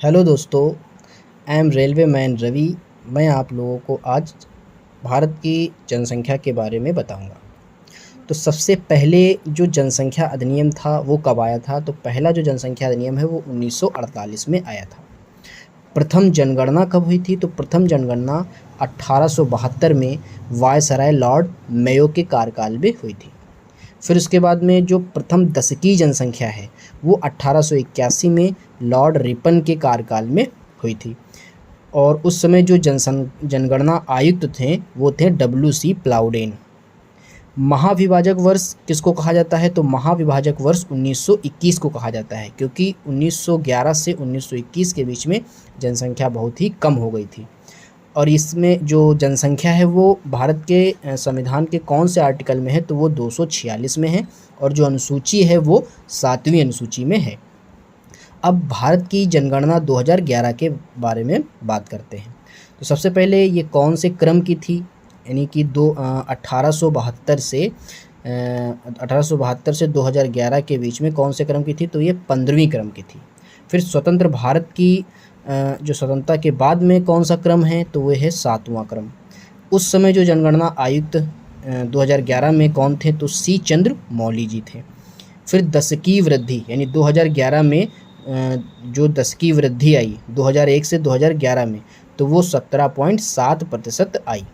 Hello दोस्तों, I am railway man Ravi. मैं आप लोगों को आज भारत की जनसंख्या के बारे में बताऊंगा। तो सबसे पहले जो जनसंख्या अधिनियम था वो कब आया था? तो पहला जो जनसंख्या अधिनियम है वो 1948 में आया था। प्रथम जनगणना कब हुई थी? तो प्रथम जनगणना 1872 में वायसराय लॉर्ड मेयो के कार्यकाल में हुई थी। फिर उसके बाद में जो प्रथम दशकीय जनसंख्या है वो 1881 में लॉर्ड रिपन के कार्यकाल में हुई थी। और उस समय जो जनगणना आयुक्त थे वो थे WC प्लाउडेन। महाविभाजक वर्ष किसको कहा जाता है? तो महाविभाजक वर्ष 1921 को कहा जाता है, क्योंकि 1911 से 1921 के बीच में जनसंख्या बहुत ही कम हो गई थी। और इसमें जो जनसंख्या है वो भारत के संविधान के कौन से आर्टिकल में है? तो वो 246 में है। और जो अनुसूची है वो 7वीं अनुसूची में है। अब भारत की जनगणना 2011 के बारे में बात करते हैं। तो सबसे पहले ये कौन से क्रम की थी? यानी कि 1872 से 2011 के बीच में कौन से क्रम की थी? तो ये 15वीं क्रम की थी। फिर स्वतंत्र भारत की जो स्वतंत्रता के बाद में कौन सा क्रम है? तो वो है 7वां क्रम। उस समय जो जनगणना आयुक्त 2011 में कौन थे? तो C चंद्र मौली जी थे। फिर दशकीय वृद्धि यानी 2011 में जो दशकीय वृद्धि आई 2001 से 2011 में, तो वो 17.7% आई।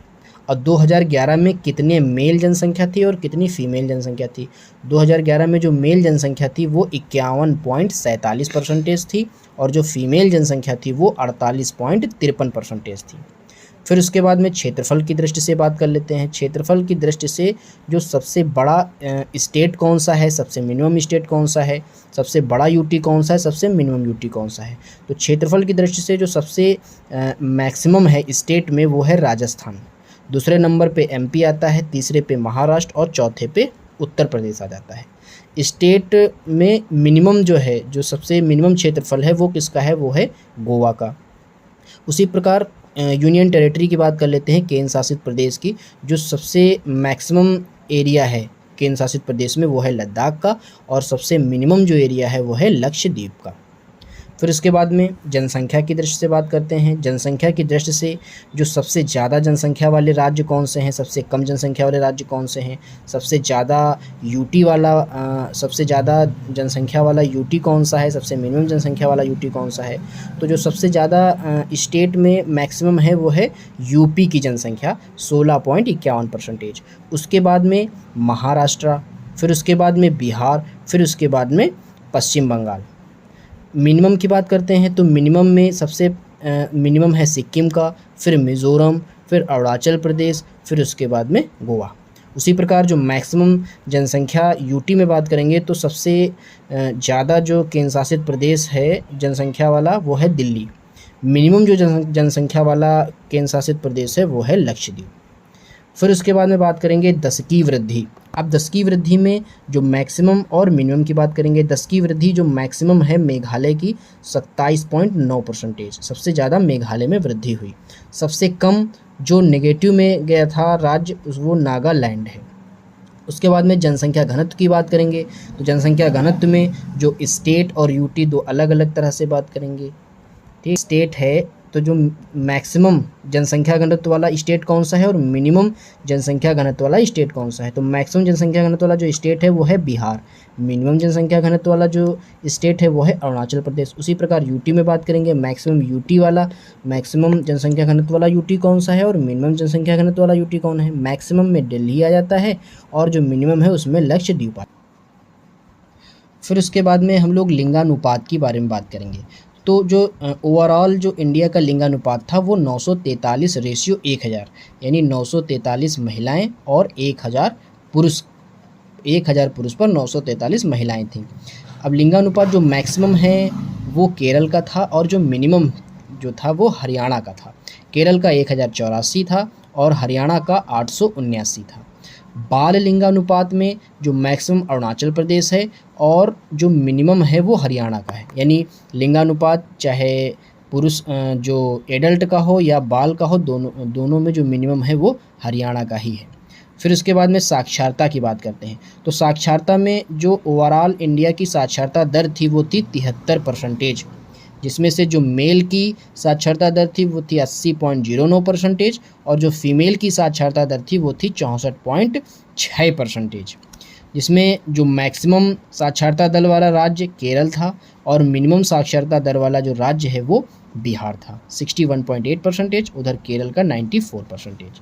और 2011 में कितने मेल जनसंख्या थी और कितनी फीमेल जनसंख्या थी? 2011 में जो मेल जनसंख्या थी वो 51.47% थी और जो फीमेल जनसंख्या थी वो 48.53% थी। फिर उसके बाद में क्षेत्रफल की दृष्टि से बात कर लेते हैं। क्षेत्रफल की दृष्टि से जो सबसे बड़ा स्टेट कौन सा है, सबसे मिनिमम स्टेट कौन सा है, सबसे बड़ा यूटी कौन सा है, सबसे मिनिमम यूटी कौन सा है? तो क्षेत्रफल की दृष्टि से जो सबसे मैक्सिमम है स्टेट में वो है राजस्थान। दूसरे नंबर पे MP आता है, तीसरे पे महाराष्ट्र और चौथे पे उत्तर प्रदेश आ जाता है। स्टेट में मिनिमम जो है, जो सबसे मिनिमम क्षेत्रफल है वो किसका है? वो है गोवा का। उसी प्रकार यूनियन टेरिटरी की बात कर लेते हैं, केंद्र शासित प्रदेश की। जो सबसे मैक्सिमम एरिया है केंद्र शासित प्रदेश में वो है लद्दाख का, और सबसे मिनिमम जो एरिया है वो है लक्षद्वीप का। फिर उसके बाद में जनसंख्या की दृष्टि से बात करते हैं। जनसंख्या की दृष्टि से जो सबसे ज़्यादा जनसंख्या वाले राज्य कौन से हैं, सबसे कम जनसंख्या वाले राज्य कौन से हैं, सबसे ज़्यादा सबसे ज़्यादा जनसंख्या वाला यूटी कौन सा है, सबसे मिनिमम जनसंख्या वाला यूटी कौन सा है? तो जो सबसे ज़्यादा स्टेट में मैक्सिमम है वो है यूपी की जनसंख्या 16.51%। उसके बाद में महाराष्ट्र, फिर उसके बाद में बिहार, फिर उसके बाद में पश्चिम बंगाल। मिनिमम की बात करते हैं तो मिनिमम में सबसे मिनिमम है सिक्किम का, फिर मिज़ोरम, फिर अरुणाचल प्रदेश, फिर उसके बाद में गोवा। उसी प्रकार जो मैक्सिमम जनसंख्या यूटी में बात करेंगे तो सबसे ज़्यादा जो केंद्र शासित प्रदेश है जनसंख्या वाला वो है दिल्ली। मिनिमम जो जनसंख्या वाला केंद्र शासित प्रदेश है वो है लक्षद्वीप। फिर उसके बाद में बात करेंगे दशकीय वृद्धि। अब दशकीय वृद्धि में जो मैक्सिमम और मिनिमम की बात करेंगे। दशकीय वृद्धि जो मैक्सिमम है मेघालय की 27.9%, सबसे ज़्यादा मेघालय में वृद्धि हुई। सबसे कम जो नेगेटिव में गया था राज्य वो नागालैंड है। उसके बाद में जनसंख्या घनत्व की बात करेंगे तो जनसंख्या घनत्व में जो स्टेट और यूटी दो अलग अलग तरह से बात करेंगे। ठीक, स्टेट है तो जो मैक्सिमम जनसंख्या घनत्व वाला स्टेट कौन सा है और मिनिमम जनसंख्या घनत्व वाला स्टेट कौन सा है? तो मैक्सिमम जनसंख्या घनत्व वाला जो स्टेट है वो है बिहार। मिनिमम जनसंख्या घनत्व वाला जो स्टेट है वो है अरुणाचल प्रदेश। उसी प्रकार यूटी में बात करेंगे, मैक्सिमम यूटी वाला, मैक्सिमम जनसंख्या घनत्व वाला यूटी कौन सा है और मिनिमम जनसंख्या घनत्व वाला यूटी कौन है? मैक्सिमम में दिल्ली आ जाता है और जो मिनिमम है उसमें लक्षद्वीप। फिर उसके बाद में हम लोग लिंगानुपात के बारे में बात करेंगे। तो जो ओवरऑल जो इंडिया का लिंगानुपात था वो 943:1000, यानी 943 महिलाएं और 1000 पुरुष, 1000 पुरुष पर 943 महिलाएं थीं। अब लिंगानुपात जो मैक्सिमम है वो केरल का था और जो मिनिमम जो था वो हरियाणा का था। केरल का 1084 था और हरियाणा का 879 था। बाल लिंगानुपात में जो मैक्सिमम अरुणाचल प्रदेश है और जो मिनिमम है वो हरियाणा का है। यानी लिंगानुपात चाहे पुरुष जो एडल्ट का हो या बाल का हो, दोनों में जो मिनिमम है वो हरियाणा का ही है। फिर उसके बाद में साक्षरता की बात करते हैं। तो साक्षरता में जो ओवरऑल इंडिया की साक्षरता दर थी वो थी 73%, जिसमें से जो मेल की साक्षरता दर थी वो थी 80.09% और जो फीमेल की साक्षरता दर थी वो थी 64.6%। जिसमें जो मैक्सिमम साक्षरता दर वाला राज्य केरल था और मिनिमम साक्षरता दर वाला जो राज्य है वो बिहार था, 61.8%, उधर केरल का 94%।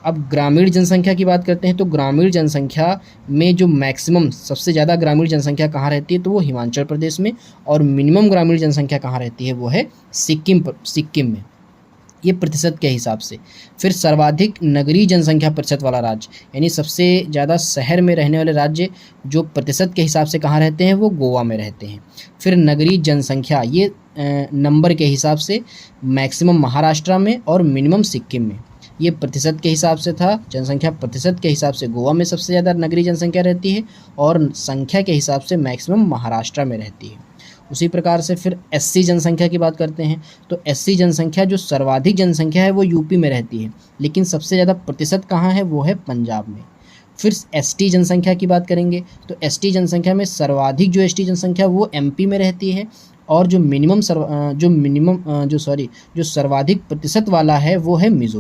अब ग्रामीण जनसंख्या की बात करते हैं तो ग्रामीण जनसंख्या में जो मैक्सिमम सबसे ज़्यादा ग्रामीण जनसंख्या कहाँ रहती है तो वो हिमाचल प्रदेश में, और मिनिमम ग्रामीण जनसंख्या कहाँ रहती है वो है सिक्किम में, ये प्रतिशत के हिसाब से। फिर सर्वाधिक नगरीय जनसंख्या प्रतिशत वाला राज्य, यानी सबसे ज़्यादा शहर में रहने वाले राज्य जो प्रतिशत के हिसाब से कहाँ रहते हैं वो गोवा में रहते हैं। फिर नगरीय जनसंख्या ये नंबर के हिसाब से मैक्सिमम महाराष्ट्र में और मिनिमम सिक्किम में, ये प्रतिशत के हिसाब से था। जनसंख्या प्रतिशत के हिसाब से गोवा में सबसे ज़्यादा नगरीय जनसंख्या रहती है और संख्या के हिसाब से मैक्सिमम महाराष्ट्र में रहती है। उसी प्रकार से फिर एससी जनसंख्या की बात करते हैं तो एससी जनसंख्या जो सर्वाधिक जनसंख्या है वो यूपी में रहती है, लेकिन सबसे ज़्यादा प्रतिशत कहाँ है वो है पंजाब में। फिर एसटी जनसंख्या की बात करेंगे तो एसटी जनसंख्या में सर्वाधिक जो एसटी जनसंख्या वो एमपी में रहती है, और जो सर्वाधिक प्रतिशत वाला है वो है मिजोरम।